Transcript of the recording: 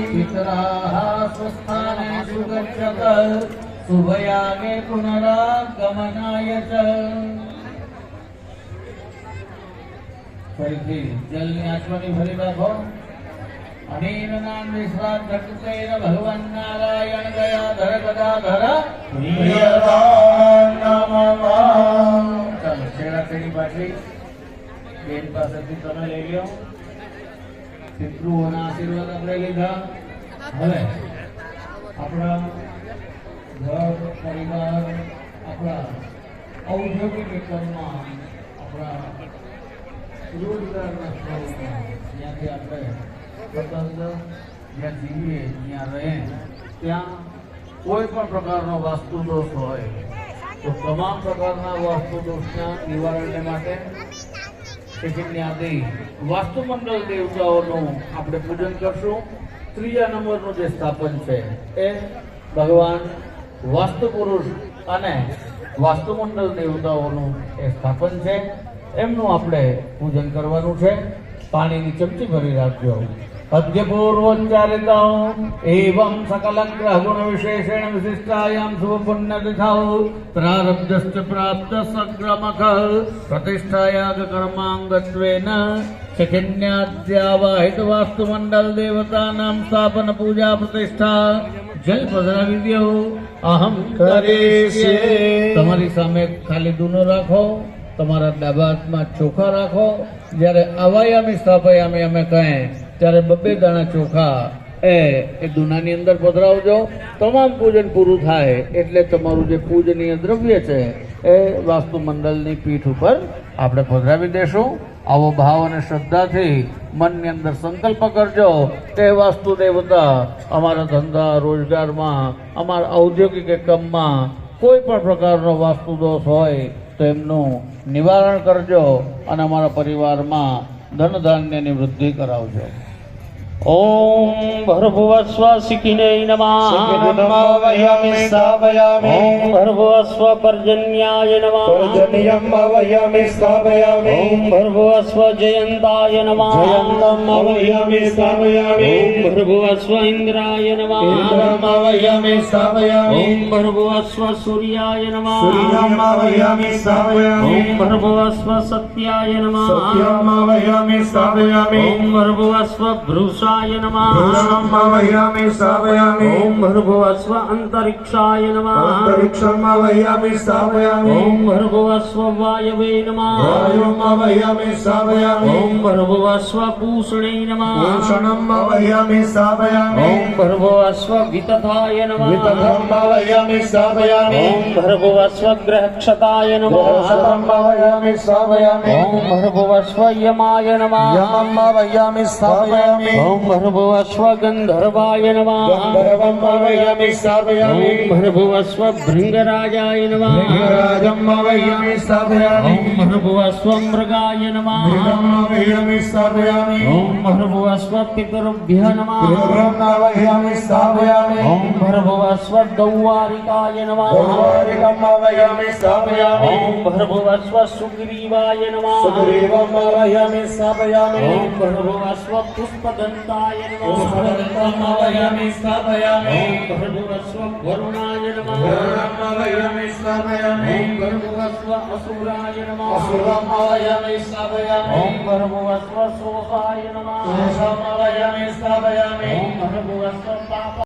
पितराः स्वस्थानेषु गच्छत शुभयागे पुनरागमनाय च। ફરીથી જલની આંચવાની ભરી રાખો. અનેન નામ વિશ્વાસ ઘટતેર ભગવાન નારાયણ ગયાધર ગદાધર પ્રિયદાન નમઃ. ચાલો છેડા છેડી પાછી બેન પાસેથી તમે લઈ લો. પિતૃઓના આશીર્વાદ આપણે લીધા. હવે આપણા ઘર પરિવાર આપણા ઔદ્યોગિક એકમમાં આપણા રોજગારના સ્થળોમાં જ્યાંથી આપણે સ્વતંત્ર જ્યાં જીવીએ જ્યાં રહે ત્યાં કોઈ પણ પ્રકારનો વાસ્તુ દોષ હોય તો તમામ પ્રકારના વાસ્તુ દોષના નિવારણને માટે વાસ્તુ મંડળ દેવતાઓનું આપણે પૂજન કરશું. ત્રીજા નંબરનું જે સ્થાપન છે એ ભગવાન વાસ્તુ પુરુષ અને વાસ્તુ મંડળ દેવતાઓનું એ સ્થાપન છે. એમનું આપણે પૂજન કરવાનું છે. પાણીની ચમચી ભરી રાખજો. અદ્યપૂર્વોચ્ચારિતૌ એવં સકલ ગ્રહ ગુણ વિશેષેણ વિશિષ્ટાયામ શુભ પુણ્ય તિથૌ પ્રારબ્ધશ્ચ પ્રાપ્ત સગ્રમખ પ્રતિષ્ઠાયાગ કર્માંગત્વેન શિખિન્યાદ્યાવાહિત વાસ્તુ મંડળ દેવતાનામ સ્થાપન પૂજા પ્રતિષ્ઠા જલ પધરાવી દો. અહમ કરીષ્યે. તમારી સામે ખાલી દૂનો રાખો. તમારા ડાબા હાથમાં ચોખા રાખો. જ્યારે અવાયામી સ્થાપયામી અમે કહે ત્યારે બબ્બે દાણા ચોખા એ દુનાની અંદર પધરાવજો. તમામ પૂજન પૂરું થાય એટલે તમારું જે પૂજનીય દ્રવ્ય છે એ વાસ્તુ મંડળની પીઠ ઉપર આપણે પધરાવી દેશું. આવો ભાવ અને શ્રદ્ધાથી મનની અંદર સંકલ્પ કરજો કે વાસ્તુ દેવતા અમારા ધંધા રોજગારમાં અમારા ઔદ્યોગિક એકમમાં કોઈ પણ પ્રકારનો વાસ્તુ દોષ હોય તો એમનું નિવારણ કરજો અને અમારા પરિવારમાં ધન ધાન્યની વૃદ્ધિ કરાવજો. ઓમ ભર્ભુવસ્વ શિખિને નમઃ. વહ્યામિ સ્થાપયામિ. ઓમ ભર્ભુવસ્વ પર્જન્યાય નમઃ. પર્જન્યમ વહ્યામિ સ્થાપયામિ. ઓમ ભર્ભુવસ્વ જયંતાય નમઃ. જયંતમ વહ્યામિ સ્થાપયામિ. ઓમ ભર્ભુવસ્વ ઇન્દ્રાય નમઃ. ઇન્દ્રમ વહ્યામિ સ્થાપયામિ. ઓમ ભર્ભુવસ્વ સૂર્યાય નમઃ. સૂર્યમ વહ્યામિ સ્થાપયામિ. ઓમ ભર્ભુવસ્વ સત્યાય નમઃ. સત્યમ વહ્યામિ સ્થાપયામિ. ઓમ ભર્ભુવસ્વ ભૃષાય નમઃ. ભૃષમ વહ્યામિ સ્થાપયામિ. ઓમ ભર્ભુવસ્વ અંતરિક્ષાય નમઃ. અંતરિક્ષમ વહ્યામિ સ્થાપયામિ. ઓમ ભર્ભુવસ્વ વાયવે નમઃ. વાયુમ વહ્યામિ સ્થાપયામિ. ઓમ ભર્ભુવસ્વ પૂષણે નમઃ. ભૂષણમ વહ્યામિ સ્થાપયામિ. ઓમ ભર્ભુવસ્વ વિતથાય નમઃ. વિતથમ વહ્યામિ સ્થાપયામિ. ઓમ ભર્ભુવસ્વ ગ્રહક્ષતાય નમઃ. ગ્રહક્ષતમ વહ્યામિ સ્થાપયામિ. ઓમ ભર્ભુવસ્વ યમાય નમઃ. યમમ વહ્યામિ સ્થાપયામિ. ઓમ ભર્ભુવસ્વ ગંધર્વાય નમઃ. ગંધર્વમ વહ્યામિ સ્થાપયામિ. ઓમ ભર્ભુવસ્વ ભૃંગરાજાય નમઃ. ભૃંગરાજમ વહ્યામિ સ્થાપયામિ. ઓમ ભર્ભુવસ્વ મૃગાય નમઃ. મૃગમ વહ્યામિ સ્થાપયામિ. ઓમ ભર્ભુવસ્વ પિતૃભ્ય નમઃ. પિતૃમ વહ્યામિ સ્થાપયામિ. ઓમ ભર્ભુવસ્વ દૌવારિકાય નમઃ. દૌવારિકમ વહ્યામિ સ્થાપયામિ. ઓમ ભર્ભુવસ્વ સુગ્રીવાય નમઃ. સુગ્રીવમ વહ્યામિ સ્થાપયામિ. ઓમ ભર્ભુવસ્વ પુષ્પદંતાય નમઃ. પુષ્પદંતમ વહ્યામિ સ્થાપયામિ. ઓમ ભર્ભુવસ્વ વરુણાય નમઃ. વરુણમ વહ્યામિ સ્થાપયામિ. ઓમ ભર્ભુવસ્વ અસુરાય નમઃ. અસુરમ વહ્યામિ સ્થાપયામિ. ઓમ ભર્ભુવસ્વ શોષાય નમઃ. શોષમ વહ્યામિ સ્થાપયામિ. ઓમ ભર્ભુવસ્વ પાપ